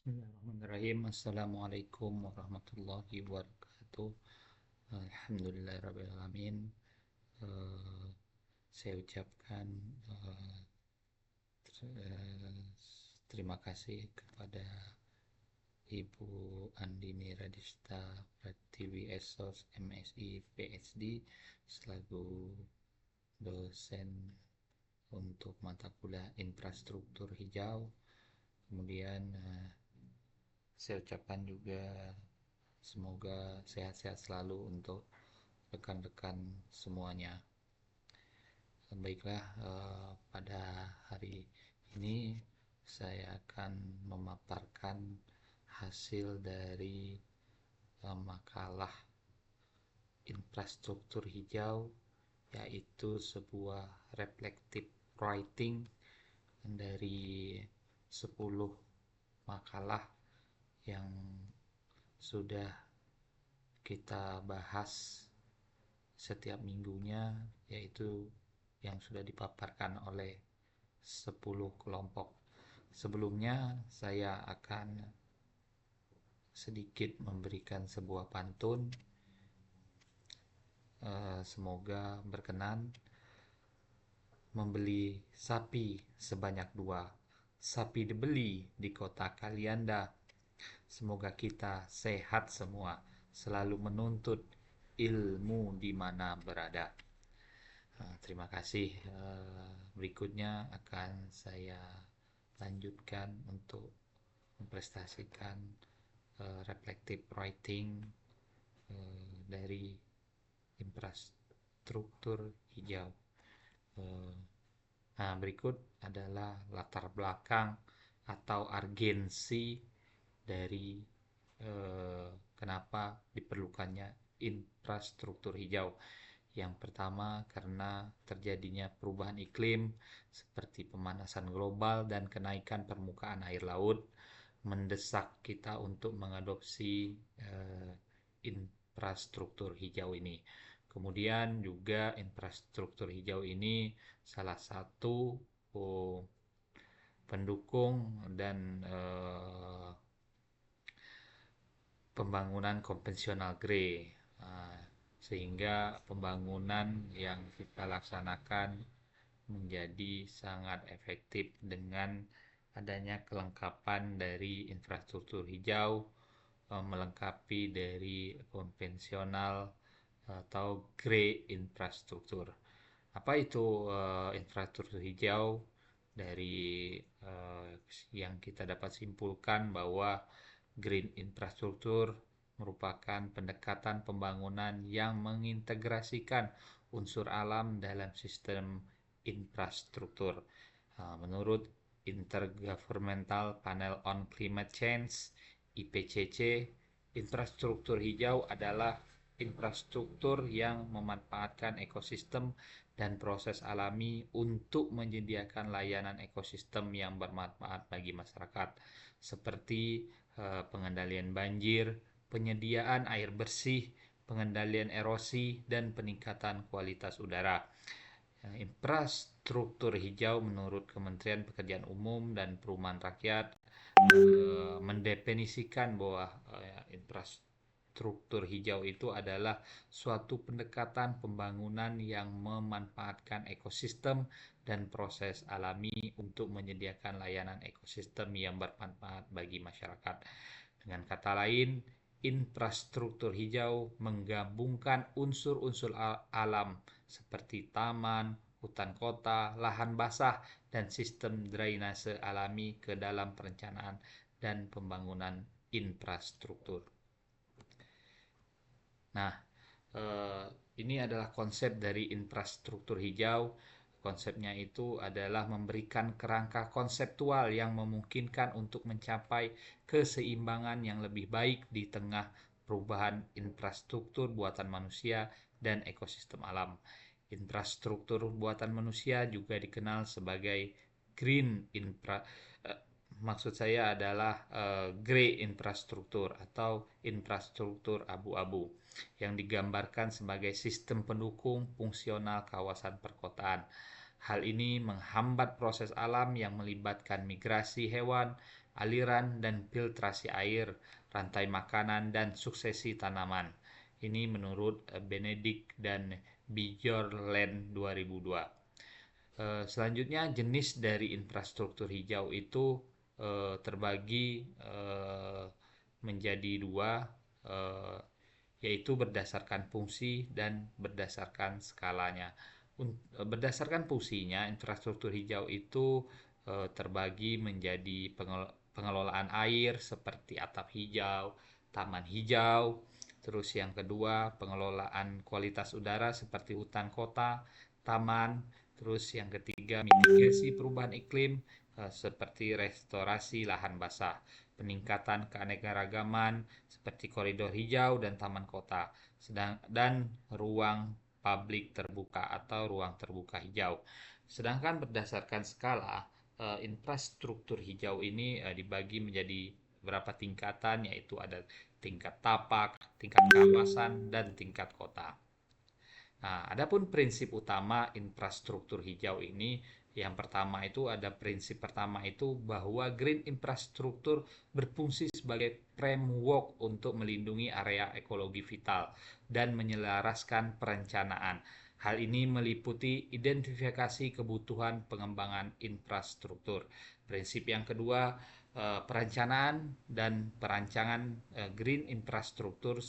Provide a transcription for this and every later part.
Bismillahirrahmanirrahim. Assalamualaikum warahmatullahi wabarakatuh. Alhamdulillahirrahmanirrahim. Eh, saya ucapkan eh, terima kasih kepada Ibu Andini Radista Pratiwi Esos MSI PhD selaku dosen untuk mata kuliah infrastruktur hijau. Kemudian saya ucapkan juga semoga sehat-sehat selalu untuk rekan-rekan semuanya. Baiklah, pada hari ini saya akan memaparkan hasil dari makalah infrastruktur hijau, yaitu sebuah reflective writing dari 10 makalah yang sudah kita bahas setiap minggunya, yaitu yang sudah dipaparkan oleh 10 kelompok. Sebelumnya saya akan sedikit memberikan sebuah pantun. Semoga berkenan. Membeli sapi sebanyak 2, sapi dibeli di kota Kalianda. Semoga kita sehat semua, selalu menuntut ilmu di mana berada. Terima kasih. Berikutnya akan saya lanjutkan untuk mempresentasikan reflective writing dari infrastruktur hijau. Berikut adalah latar belakang atau urgensi dari kenapa diperlukannya infrastruktur hijau. Yang pertama, karena terjadinya perubahan iklim seperti pemanasan global dan kenaikan permukaan air laut mendesak kita untuk mengadopsi infrastruktur hijau ini. Kemudian juga infrastruktur hijau ini salah satu pendukung dan pembangunan konvensional grey, sehingga pembangunan yang kita laksanakan menjadi sangat efektif dengan adanya kelengkapan dari infrastruktur hijau, melengkapi dari konvensional atau grey infrastruktur. Apa itu infrastruktur hijau? Dari yang kita dapat simpulkan bahwa green infrastruktur merupakan pendekatan pembangunan yang mengintegrasikan unsur alam dalam sistem infrastruktur. Menurut Intergovernmental Panel on Climate Change (IPCC), infrastruktur hijau adalah infrastruktur yang memanfaatkan ekosistem dan proses alami untuk menyediakan layanan ekosistem yang bermanfaat bagi masyarakat, seperti pengendalian banjir, penyediaan air bersih, pengendalian erosi, dan peningkatan kualitas udara. Infrastruktur hijau menurut Kementerian Pekerjaan Umum dan Perumahan Rakyat mendefinisikan bahwa infrastruktur hijau itu adalah suatu pendekatan pembangunan yang memanfaatkan ekosistem dan proses alami untuk menyediakan layanan ekosistem yang bermanfaat bagi masyarakat. Dengan kata lain, infrastruktur hijau menggabungkan unsur-unsur alam seperti taman, hutan kota, lahan basah, dan sistem drainase alami ke dalam perencanaan dan pembangunan infrastruktur. Nah, ini adalah konsep dari infrastruktur hijau. Konsepnya itu adalah memberikan kerangka konseptual yang memungkinkan untuk mencapai keseimbangan yang lebih baik di tengah perubahan infrastruktur buatan manusia dan ekosistem alam. Infrastruktur buatan manusia juga dikenal sebagai green maksud saya adalah grey infrastruktur atau infrastruktur abu-abu yang digambarkan sebagai sistem pendukung fungsional kawasan perkotaan. Hal ini menghambat proses alam yang melibatkan migrasi hewan, aliran dan filtrasi air, rantai makanan, dan suksesi tanaman. Ini menurut Benedict dan Bjornland 2002. Selanjutnya, jenis dari infrastruktur hijau itu terbagi menjadi dua, eh, yaitu berdasarkan fungsi dan berdasarkan skalanya. Berdasarkan fungsinya, infrastruktur hijau itu terbagi menjadi pengelolaan air seperti atap hijau, taman hijau. Terus yang kedua, pengelolaan kualitas udara seperti hutan kota, taman. Terus yang ketiga, mitigasi perubahan iklim seperti restorasi lahan basah, peningkatan keanekaragaman seperti koridor hijau dan taman kota, dan ruang publik terbuka atau ruang terbuka hijau. Sedangkan berdasarkan skala, infrastruktur hijau ini dibagi menjadi beberapa tingkatan, yaitu ada tingkat tapak, tingkat kawasan, dan tingkat kota. Nah, adapun prinsip utama infrastruktur hijau ini, yang pertama itu ada prinsip pertama itu bahwa green infrastruktur berfungsi sebagai framework untuk melindungi area ekologi vital dan menyelaraskan perencanaan. Hal ini meliputi identifikasi kebutuhan pengembangan infrastruktur. Prinsip yang kedua, perencanaan dan perancangan green infrastruktur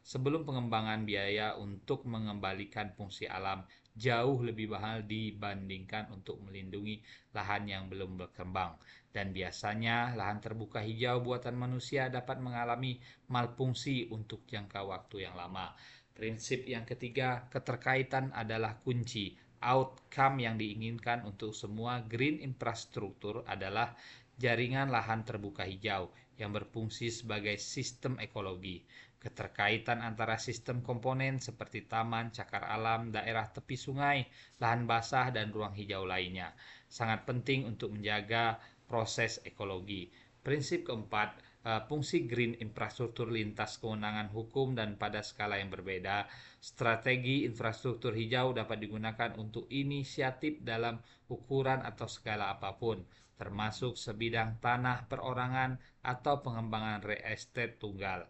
sebelum pengembangan biaya untuk mengembalikan fungsi alam jauh lebih mahal dibandingkan untuk melindungi lahan yang belum berkembang. Dan biasanya lahan terbuka hijau buatan manusia dapat mengalami malfungsi untuk jangka waktu yang lama. Prinsip yang ketiga, keterkaitan adalah kunci. Outcome yang diinginkan untuk semua green infrastruktur adalah jaringan lahan terbuka hijau yang berfungsi sebagai sistem ekologi. Keterkaitan antara sistem komponen seperti taman, cakar alam, daerah tepi sungai, lahan basah, dan ruang hijau lainnya sangat penting untuk menjaga proses ekologi. Prinsip keempat, fungsi green infrastruktur lintas kewenangan hukum dan pada skala yang berbeda. Strategi infrastruktur hijau dapat digunakan untuk inisiatif dalam ukuran atau skala apapun, termasuk sebidang tanah perorangan atau pengembangan real estate tunggal.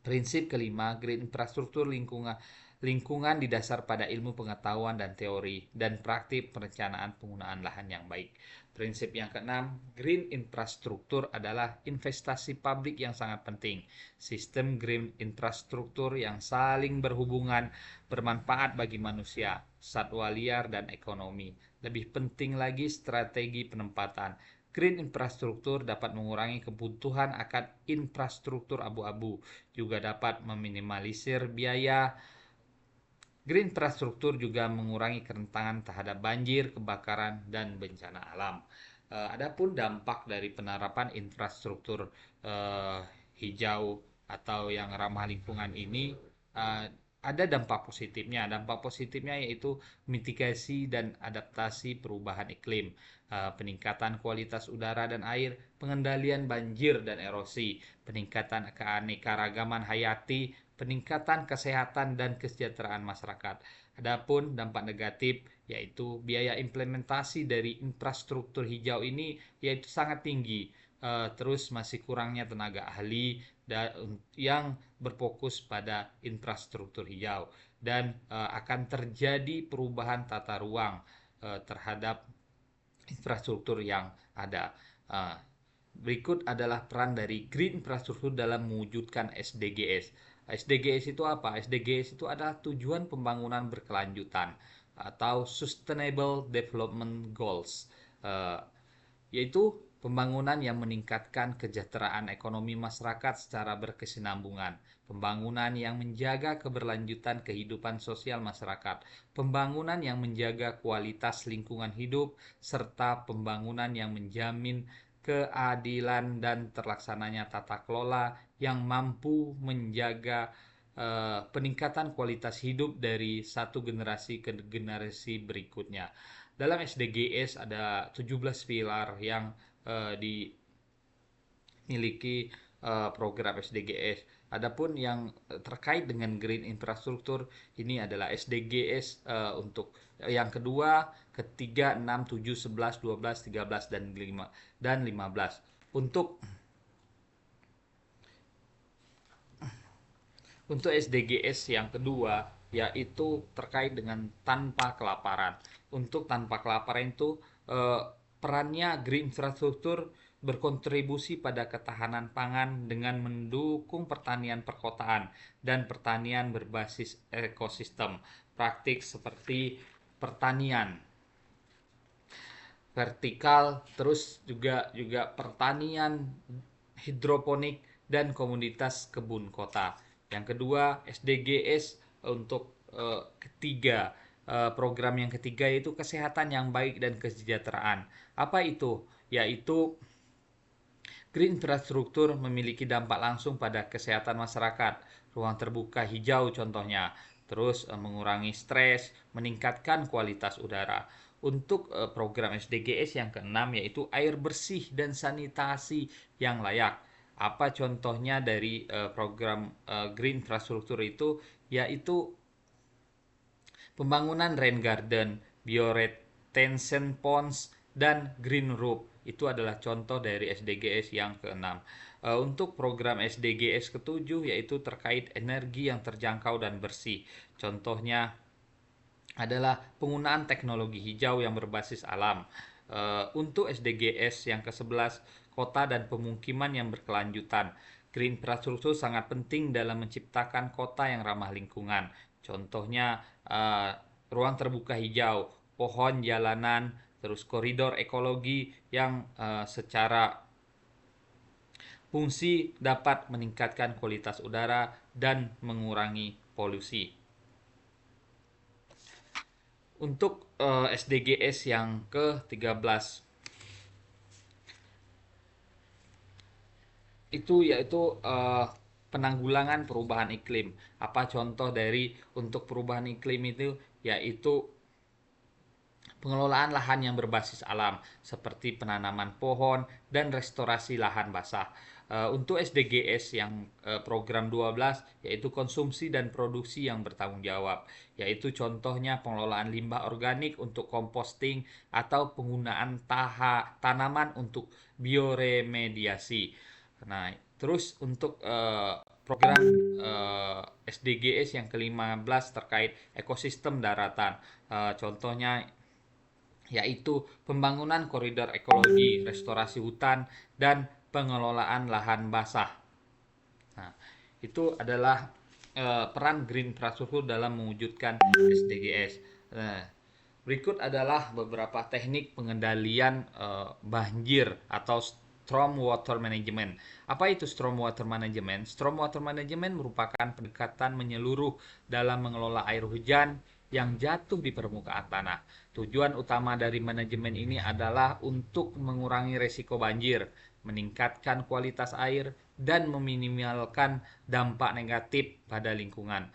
Prinsip kelima, green infrastruktur lingkungan didasar pada ilmu pengetahuan dan teori dan praktik perencanaan penggunaan lahan yang baik. Prinsip yang keenam, green infrastruktur adalah investasi publik yang sangat penting. Sistem green infrastruktur yang saling berhubungan bermanfaat bagi manusia, satwa liar, dan ekonomi. Lebih penting lagi strategi penempatan. Green infrastruktur dapat mengurangi kebutuhan akan infrastruktur abu-abu, juga dapat meminimalisir biaya. Green infrastruktur juga mengurangi kerentanan terhadap banjir, kebakaran, dan bencana alam. Adapun dampak dari penerapan infrastruktur hijau atau yang ramah lingkungan ini, uh, ada dampak positifnya. Dampak positifnya yaitu mitigasi dan adaptasi perubahan iklim, peningkatan kualitas udara dan air, pengendalian banjir dan erosi, peningkatan keanekaragaman hayati, peningkatan kesehatan dan kesejahteraan masyarakat. Adapun dampak negatif yaitu biaya implementasi dari infrastruktur hijau ini yaitu sangat tinggi. Terus masih kurangnya tenaga ahli yang berfokus pada infrastruktur hijau, dan akan terjadi perubahan tata ruang terhadap infrastruktur yang ada. Berikut adalah peran dari green infrastruktur dalam mewujudkan SDGs. SDGs itu apa? SDGs itu adalah tujuan pembangunan berkelanjutan atau Sustainable Development Goals, yaitu pembangunan yang meningkatkan kesejahteraan ekonomi masyarakat secara berkesinambungan, pembangunan yang menjaga keberlanjutan kehidupan sosial masyarakat, pembangunan yang menjaga kualitas lingkungan hidup, serta pembangunan yang menjamin keadilan dan terlaksananya tata kelola yang mampu menjaga peningkatan kualitas hidup dari satu generasi ke generasi berikutnya. Dalam SDGs ada 17 pilar yang dimiliki program SDGs. Adapun yang terkait dengan green infrastruktur ini adalah SDGs untuk yang kedua, ketiga, 6, 7, 11, 12, 13 dan 15. Untuk SDGs yang kedua yaitu terkait dengan tanpa kelaparan. Untuk tanpa kelaparan itu perannya green infrastruktur berkontribusi pada ketahanan pangan dengan mendukung pertanian perkotaan dan pertanian berbasis ekosistem. Praktik seperti pertanian vertikal, terus juga pertanian hidroponik dan komunitas kebun kota. Yang kedua, SDGs untuk ketiga, program yang ketiga yaitu kesehatan yang baik dan kesejahteraan. Apa itu? Yaitu green infrastruktur memiliki dampak langsung pada kesehatan masyarakat. Ruang terbuka hijau contohnya. Terus mengurangi stres, meningkatkan kualitas udara. Untuk program SDGs yang keenam yaitu air bersih dan sanitasi yang layak. Apa contohnya dari program green infrastruktur itu? Yaitu pembangunan rain garden, bioretention ponds, dan green roof. Itu adalah contoh dari SDGs yang keenam. Untuk program SDGs ketujuh yaitu terkait energi yang terjangkau dan bersih. Contohnya adalah penggunaan teknologi hijau yang berbasis alam. Untuk SDGs yang ke-11, kota dan pemukiman yang berkelanjutan. Green infrastruktur sangat penting dalam menciptakan kota yang ramah lingkungan. Contohnya ruang terbuka hijau, pohon jalanan, terus koridor ekologi yang secara fungsi dapat meningkatkan kualitas udara dan mengurangi polusi. Untuk SDGs yang ke-13 itu yaitu penanggulangan perubahan iklim. Apa contoh dari untuk perubahan iklim itu? Yaitu pengelolaan lahan yang berbasis alam seperti penanaman pohon dan restorasi lahan basah. Untuk SDGs yang program 12 yaitu konsumsi dan produksi yang bertanggung jawab, yaitu contohnya pengelolaan limbah organik untuk composting atau penggunaan tanaman untuk bioremediasi. Nah, terus untuk program SDGs yang ke-15 terkait ekosistem daratan. Contohnya yaitu pembangunan koridor ekologi, restorasi hutan, dan pengelolaan lahan basah. Nah, itu adalah peran green infrastruktur dalam mewujudkan SDGs. Berikut adalah beberapa teknik pengendalian banjir atau storm water management. Apa itu storm water management? Storm water management merupakan pendekatan menyeluruh dalam mengelola air hujan yang jatuh di permukaan tanah. Tujuan utama dari manajemen ini adalah untuk mengurangi resiko banjir, meningkatkan kualitas air, dan meminimalkan dampak negatif pada lingkungan.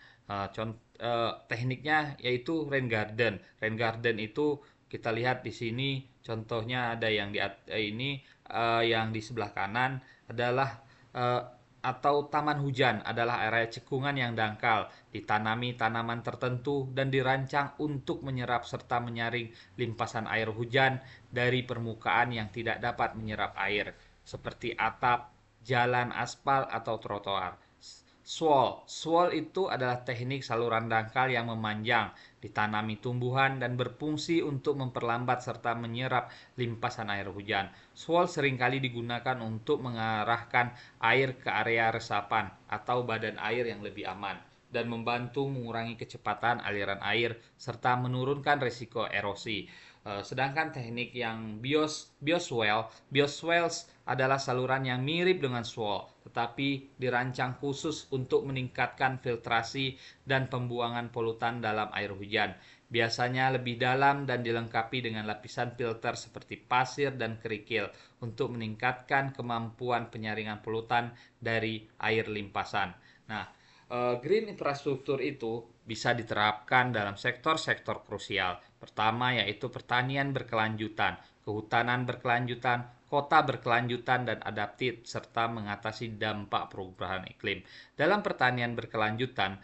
Tekniknya yaitu rain garden. Rain garden itu kita lihat di sini contohnya ada yang yang di sebelah kanan adalah atau taman hujan adalah area cekungan yang dangkal, ditanami tanaman tertentu dan dirancang untuk menyerap serta menyaring limpasan air hujan dari permukaan yang tidak dapat menyerap air, seperti atap, jalan aspal atau trotoar. Swall itu adalah teknik saluran dangkal yang memanjang, ditanami tumbuhan dan berfungsi untuk memperlambat serta menyerap limpasan air hujan. Swall seringkali digunakan untuk mengarahkan air ke area resapan atau badan air yang lebih aman dan membantu mengurangi kecepatan aliran air serta menurunkan risiko erosi. Sedangkan teknik yang bioswales adalah saluran yang mirip dengan swale, tetapi dirancang khusus untuk meningkatkan filtrasi dan pembuangan polutan dalam air hujan. Biasanya lebih dalam dan dilengkapi dengan lapisan filter seperti pasir dan kerikil untuk meningkatkan kemampuan penyaringan polutan dari air limpasan. Nah, green infrastruktur itu bisa diterapkan dalam sektor-sektor krusial. Pertama yaitu pertanian berkelanjutan. kehutanan berkelanjutan, kota berkelanjutan dan adaptif, serta mengatasi dampak perubahan iklim. Dalam pertanian berkelanjutan,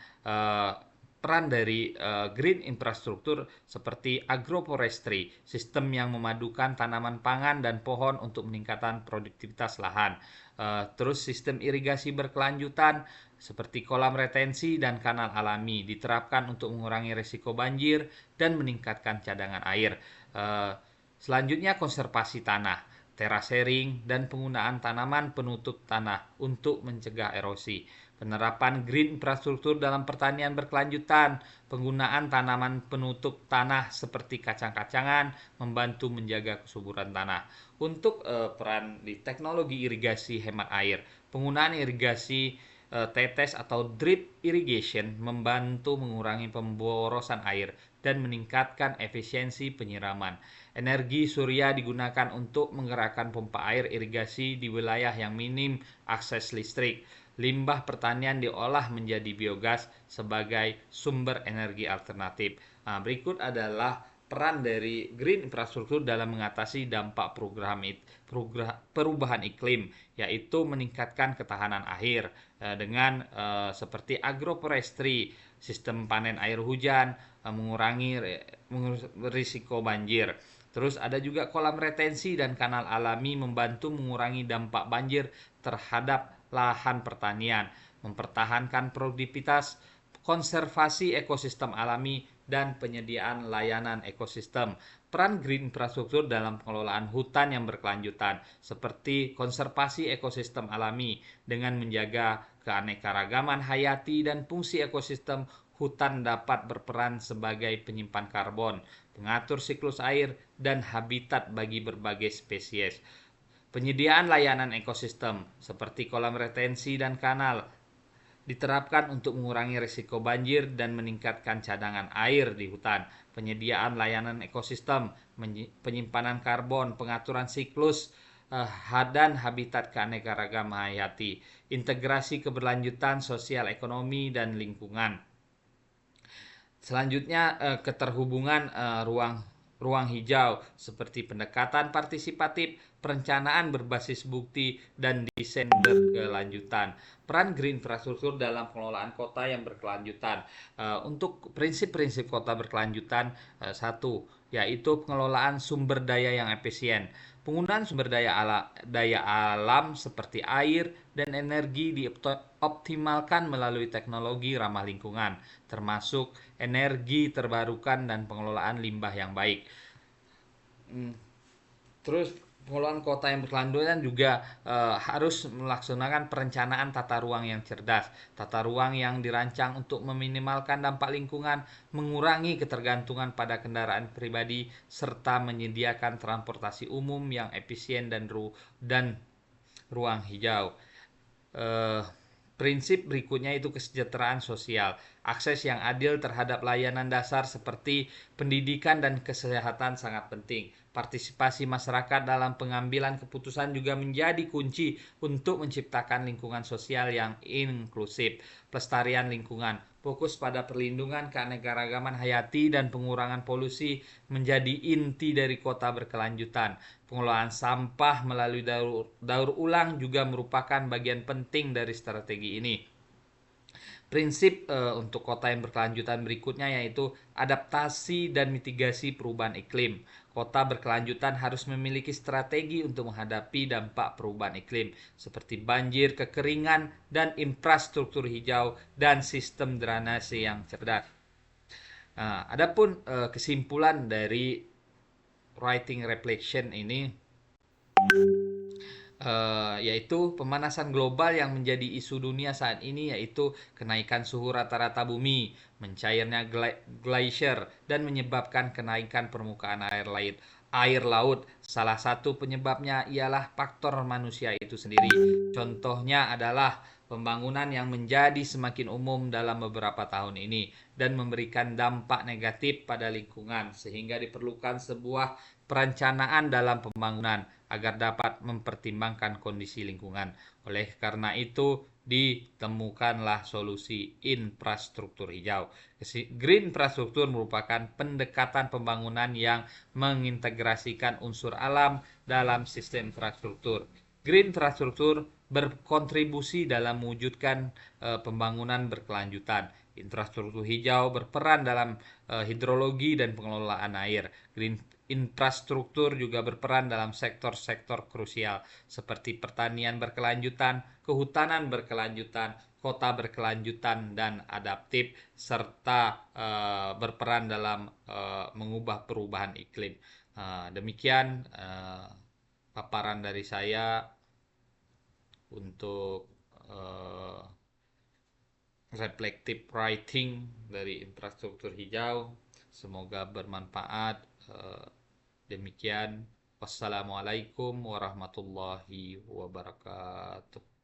peran dari green infrastruktur seperti agroforestry, sistem yang memadukan tanaman pangan dan pohon untuk meningkatkan produktivitas lahan. Terus sistem irigasi berkelanjutan seperti kolam retensi dan kanal alami diterapkan untuk mengurangi risiko banjir dan meningkatkan cadangan air. Selanjutnya konservasi tanah, terasering, dan penggunaan tanaman penutup tanah untuk mencegah erosi. Penerapan green infrastruktur dalam pertanian berkelanjutan, penggunaan tanaman penutup tanah seperti kacang-kacangan membantu menjaga kesuburan tanah. Untuk peran di teknologi irigasi hemat air, penggunaan irigasi tetes atau drip irrigation membantu mengurangi pemborosan air dan meningkatkan efisiensi penyiraman. Energi surya digunakan untuk menggerakkan pompa air irigasi di wilayah yang minim akses listrik. Limbah pertanian diolah menjadi biogas sebagai sumber energi alternatif. Nah, berikut adalah peran dari green infrastruktur dalam mengatasi dampak perubahan iklim, yaitu meningkatkan ketahanan air dengan seperti agroforestry, sistem panen air hujan, mengurangi risiko banjir. Terus ada juga kolam retensi dan kanal alami membantu mengurangi dampak banjir terhadap lahan pertanian, mempertahankan produktivitas, konservasi ekosistem alami, dan penyediaan layanan ekosistem. Peran green infrastruktur dalam pengelolaan hutan yang berkelanjutan, seperti konservasi ekosistem alami dengan menjaga keanekaragaman hayati dan fungsi ekosistem. Hutan dapat berperan sebagai penyimpan karbon, pengatur siklus air, dan habitat bagi berbagai spesies. Penyediaan layanan ekosistem seperti kolam retensi dan kanal diterapkan untuk mengurangi risiko banjir dan meningkatkan cadangan air di hutan. Penyediaan layanan ekosistem, penyimpanan karbon, pengaturan siklus dan habitat keanekaragaman hayati, integrasi keberlanjutan sosial ekonomi dan lingkungan. Selanjutnya keterhubungan ruang hijau seperti pendekatan partisipatif, perencanaan berbasis bukti, dan desain berkelanjutan. Peran green infrastruktur dalam pengelolaan kota yang berkelanjutan. Untuk prinsip-prinsip kota berkelanjutan, satu, yaitu pengelolaan sumber daya yang efisien. Penggunaan sumber daya alam seperti air dan energi dioptimalkan melalui teknologi ramah lingkungan, termasuk energi terbarukan dan pengelolaan limbah yang baik. Terus pengelolaan kota yang berkelanjutan juga harus melaksanakan perencanaan tata ruang yang cerdas, tata ruang yang dirancang untuk meminimalkan dampak lingkungan, mengurangi ketergantungan pada kendaraan pribadi, serta menyediakan transportasi umum yang efisien dan ruang hijau. Prinsip berikutnya itu kesejahteraan sosial. Akses yang adil terhadap layanan dasar seperti pendidikan dan kesehatan sangat penting. Partisipasi masyarakat dalam pengambilan keputusan juga menjadi kunci untuk menciptakan lingkungan sosial yang inklusif. Pelestarian lingkungan, fokus pada perlindungan keanekaragaman hayati dan pengurangan polusi menjadi inti dari kota berkelanjutan. Pengelolaan sampah melalui daur ulang juga merupakan bagian penting dari strategi ini. Prinsip untuk kota yang berkelanjutan berikutnya yaitu adaptasi dan mitigasi perubahan iklim. Kota berkelanjutan harus memiliki strategi untuk menghadapi dampak perubahan iklim seperti banjir, kekeringan, dan infrastruktur hijau dan sistem drainase yang cerdas. Adapun kesimpulan dari writing reflection ini yaitu pemanasan global yang menjadi isu dunia saat ini, yaitu kenaikan suhu rata-rata bumi, mencairnya glacier, dan menyebabkan kenaikan permukaan air laut. Salah satu penyebabnya ialah faktor manusia itu sendiri. Contohnya adalah pembangunan yang menjadi semakin umum dalam beberapa tahun ini dan memberikan dampak negatif pada lingkungan, sehingga diperlukan sebuah perencanaan dalam pembangunan agar dapat mempertimbangkan kondisi lingkungan. Oleh karena itu, ditemukanlah solusi infrastruktur hijau. Green infrastruktur merupakan pendekatan pembangunan yang mengintegrasikan unsur alam dalam sistem infrastruktur. Green infrastruktur berkontribusi dalam mewujudkan pembangunan berkelanjutan. Infrastruktur hijau berperan dalam hidrologi dan pengelolaan air. Green infrastruktur juga berperan dalam sektor-sektor krusial seperti pertanian berkelanjutan, kehutanan berkelanjutan, kota berkelanjutan dan adaptif, serta berperan dalam mengubah perubahan iklim. Demikian paparan dari saya untuk reflective writing dari infrastruktur hijau. Semoga bermanfaat. Demikian. Wassalamualaikum warahmatullahi wabarakatuh.